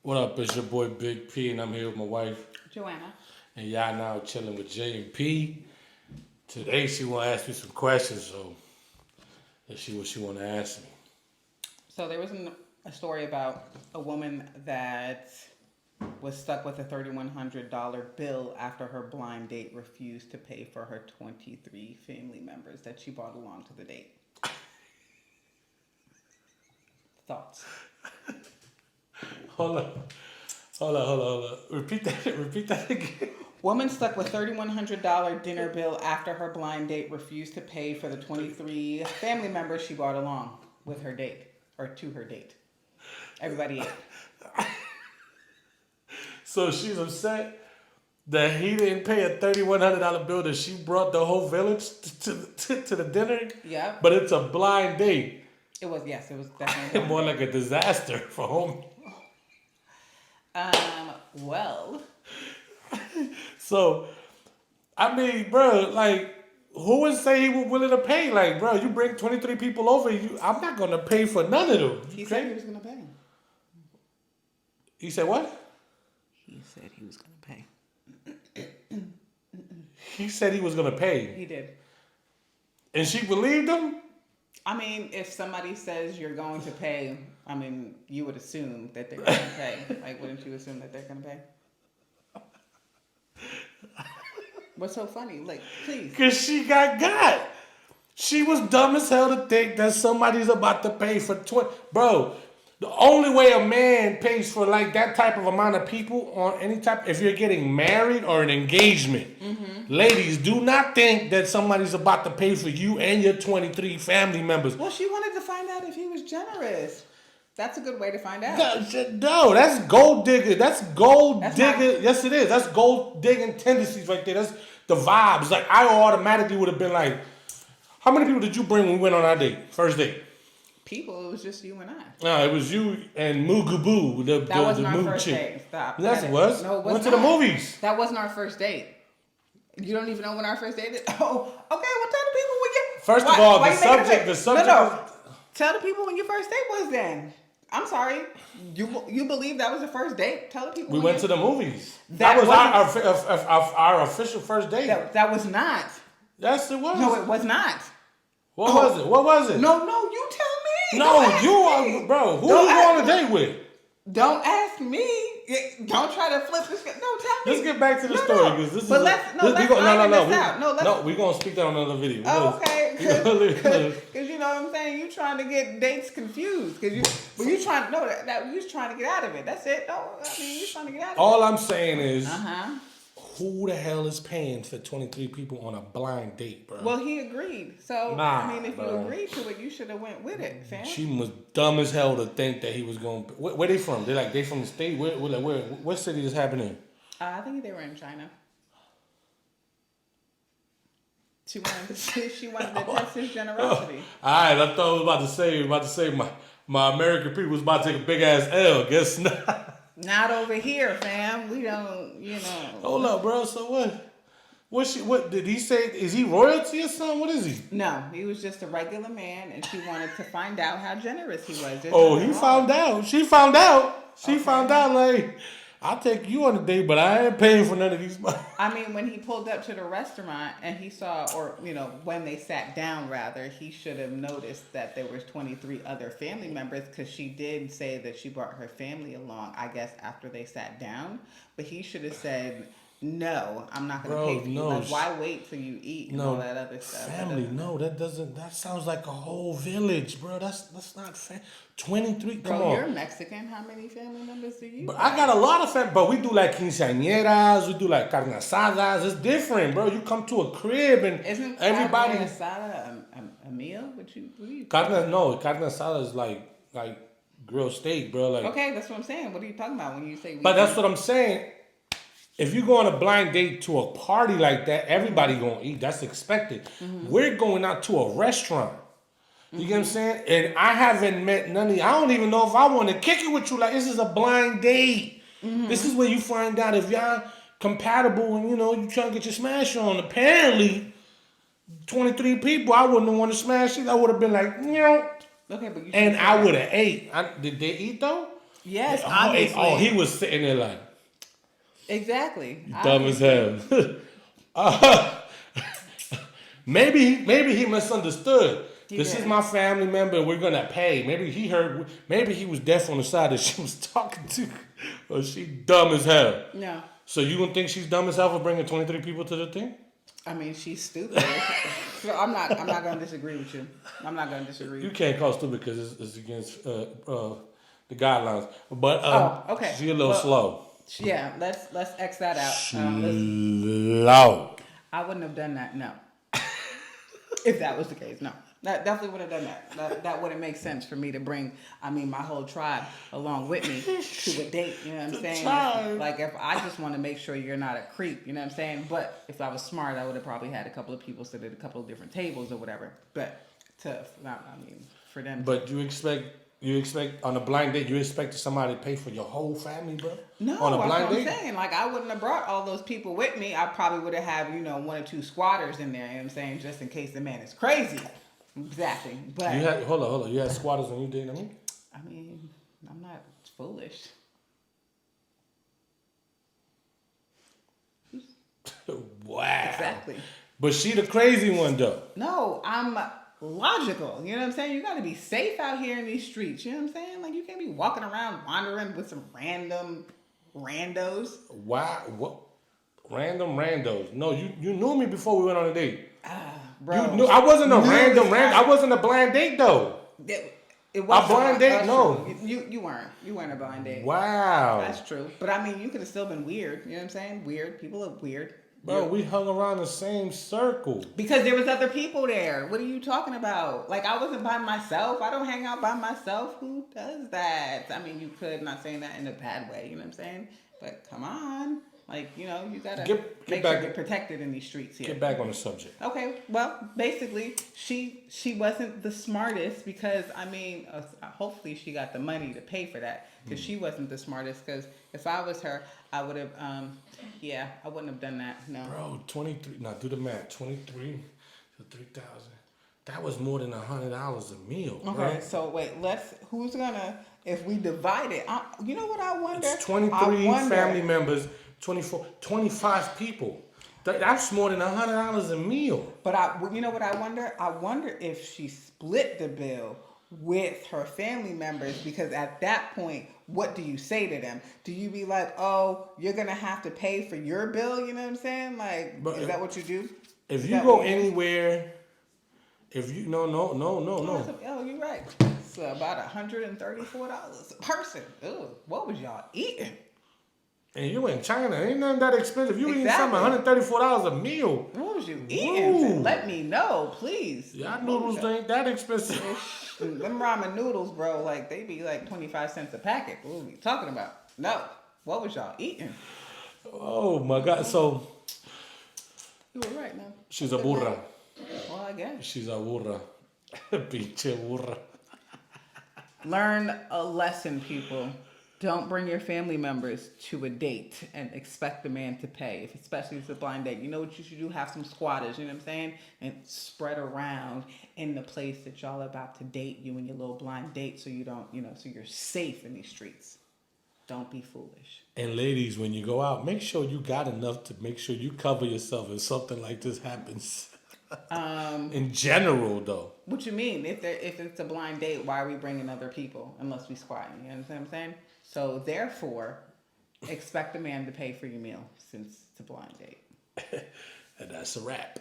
What up? It's your boy Big P, and I'm here with my wife, Joanna. and y'all now chilling with JnP. Today she want to ask me some questions, so let's see what she want to ask me. So there was a story about a woman that was stuck with a $3,100 bill after her blind date refused to pay for her 23 family members that she brought along to the date. Thoughts? Hold on. Repeat that again. Woman stuck with $3,100 dinner bill after her blind date refused to pay for the 23 family members she brought along with her date, or to her date. Everybody ate. So she's upset that he didn't pay a $3,100 bill that she brought the whole village to the dinner. Yeah. But it's a blind date. It was definitely More like a disaster for home. Well. So, I mean, bro, like, who would say he was willing to pay? Like, bro, you bring 23 people over, I'm not going to pay for none of them. He said he was going to pay. He said what? He said he was going to pay. He said he was going to pay. He did. And she believed him? I mean, if somebody says you're going to pay, I mean, you would assume that they're going to pay. Like, wouldn't you assume that they're going to pay? What's so funny? Like, please. Because she got. She was dumb as hell to think that somebody's about to pay for 20. Bro, the only way a man pays for like that type of amount of people on any type, if you're getting married or an engagement, ladies, do not think that somebody's about to pay for you and your 23 family members. Well, she wanted to find out if he was generous. That's a good way to find out. No, that's gold digger. That's gold digger. Not... Yes, it is. That's gold digging tendencies right there. That's the vibes. Like, I automatically would have been like, how many people did you bring when we went on our date? First date? People, it was just you and I. No, it was you and Mugubu, that wasn't our first chick. date. Stop. Yes, it was. No, it was Went not. to the movies. That wasn't our first date. You don't even know when our first date is? Oh, okay. Well, tell the people when you... First of all, the subject... No. Tell the people when your first date was then. I'm sorry. You believe that was the first date? Tell the people. We went to the movies. That was our official first date. That was not. Yes, it was. No, it was not. What was it? What was it? No, you tell me. No, you are, bro. Who you on a date with? Don't ask me. Don't try to flip this. No, tell me. Let's get back to the story because this is. No. We're gonna speak that on another video. Oh, okay. Because you know what I'm saying. You trying to get dates confused because you trying to know that you trying to get out of it. That's it. No, I mean you trying to get out of it. All I'm saying is, who the hell is paying for 23 people on a blind date, bro? Well, he agreed. So I mean, if you agreed to it, you should have went with it, fam. She was dumb as hell to think that he was going. Where they from? They from the state. What city is happening? I think they were in China. She wanted to test his generosity. All right, I thought I was about to say my American people was about to take a big ass L. Guess not. Not over here, fam. We don't, Hold up, bro. So what? What did he say? Is he royalty or something? What is he? No, he was just a regular man, and she wanted to find out how generous he was. He found out. She found out. She found out. Like, I'll take you on a date, but I ain't paying for none of these. I mean, when he pulled up to the restaurant and he saw, or when they sat down, rather, he should have noticed that there was 23 other family members because she did say that she brought her family along. I guess after they sat down, but he should have said, "No, I'm not going to pay for you." Like, why wait till you eat and all that other stuff? Family, that sounds like a whole village, bro. That's not fair. 23, come on. You're Mexican. How many family members do you have? I got a lot of family, but we do like quinceañeras, we do like carne asadas. It's different, bro. You come to a crib and isn't everybody... carne asada a meal? What do you carne asada is like grilled steak, bro. Like, okay, that's what I'm saying. What are you talking about when you say... But that's what I'm saying. If you go on a blind date to a party like that, everybody gonna eat. That's expected. We're going out to a restaurant. You get what I'm saying? And I haven't met none of you. I don't even know if I want to kick it with you. Like, this is a blind date. This is where you find out if y'all compatible and, you trying to get your smash on. Apparently, 23 people, I wouldn't have wanted to smash it. I would have been like, Okay, but and I would have ate. Did they eat, though? Yes, Oh, obviously. he was sitting there like Exactly. dumb as hell. uh, maybe he misunderstood. He This is did. my family member. We're gonna pay. Maybe he heard. Maybe he was deaf on the side that she was talking to. Or she dumb as hell. No. So you don't think she's dumb as hell for bringing 23 people to the thing? I mean, she's stupid. So I'm not going to disagree with you. I'm not going to disagree. You can't call stupid because it's against the guidelines. But okay. she's a little slow. Yeah, let's X that out. Slow. I wouldn't have done that. No. If that was the case, no. That definitely would have done that. That wouldn't make sense for me to bring, my whole tribe along with me to a date. You know what I'm saying? Tribe. Like, if I just want to make sure you're not a creep, you know what I'm saying? But if I was smart, I would have probably had a couple of people sit at a couple of different tables or whatever. But for them. But you expect on a blind date, you expect somebody to pay for your whole family, bro? No, on a that's blind what I'm date? saying. Like, I wouldn't have brought all those people with me. I probably would have had, one or two squatters in there, you know what I'm saying? Just in case the man is crazy. Exactly. But Hold on. You had squatters when you dated me? I'm not foolish. Wow. Exactly. But she the crazy one though. No, I'm logical. You know what I'm saying? You got to be safe out here in these streets. You know what I'm saying? Like, you can't be walking around wandering with some random randos. Wow. What? Random randos. No, you knew me before we went on a date. Bro, You knew I wasn't a random. I wasn't a blind date though. It was A blind date? No. You weren't. You weren't a blind date. Wow. That's true. But you could have still been weird. You know what I'm saying? Weird. People are weird. Bro, we hung around the same circle. Because there was other people there. What are you talking about? Like, I wasn't by myself. I don't hang out by myself. Who does that? You could, not saying that in a bad way, you know what I'm saying? But come on. Like, you gotta make sure you're protected in these streets here. Get back on the subject. Okay, well, basically, she wasn't the smartest because, hopefully she got the money to pay for that. Because she wasn't the smartest. Because if I was her, I would have, I wouldn't have done that. No. Bro, 23. Now do the math. 23 to 3,000. That was more than $100 a meal. Okay, bro. so wait, who's gonna, if we divide it, you know what I wonder? It's 23 family members, 25 people. That's more than $100 a meal. But you know what I wonder? I wonder if she split the bill with her family members, because at that point, what do you say to them? Do you be like, oh, you're going to have to pay for your bill? You know what I'm saying? Like, but is that what you do? If you go anywhere, no. Oh, you're right. It's about $134 a person. Ugh, what was y'all eating? And you in China, ain't nothing that expensive. You eating something Exactly. $134 a meal. What was you eating? Ooh. Let me know, please. Y'all noodles ain't that expensive. Them ramen noodles, bro, like, they be like 25 cents a packet. What are we talking about? No. What was y'all eating? Oh, my God. So, You were right, man. she's a burra. Well, I guess. She's a burra. Pinche burra. Learn a lesson, people. Don't bring your family members to a date and expect the man to pay, especially if it's a blind date. You know what you should do? Have some squatters, you know what I'm saying? And spread around in the place that y'all are about to date, you and your little blind date, so you don't, so you're safe in these streets. Don't be foolish. And ladies, when you go out, make sure you got enough to make sure you cover yourself if something like this happens. In general, though. What you mean? If it's a blind date, why are we bringing other people unless we squatting? You understand what I'm saying? So therefore, expect the man to pay for your meal since it's a blind date. And that's a wrap.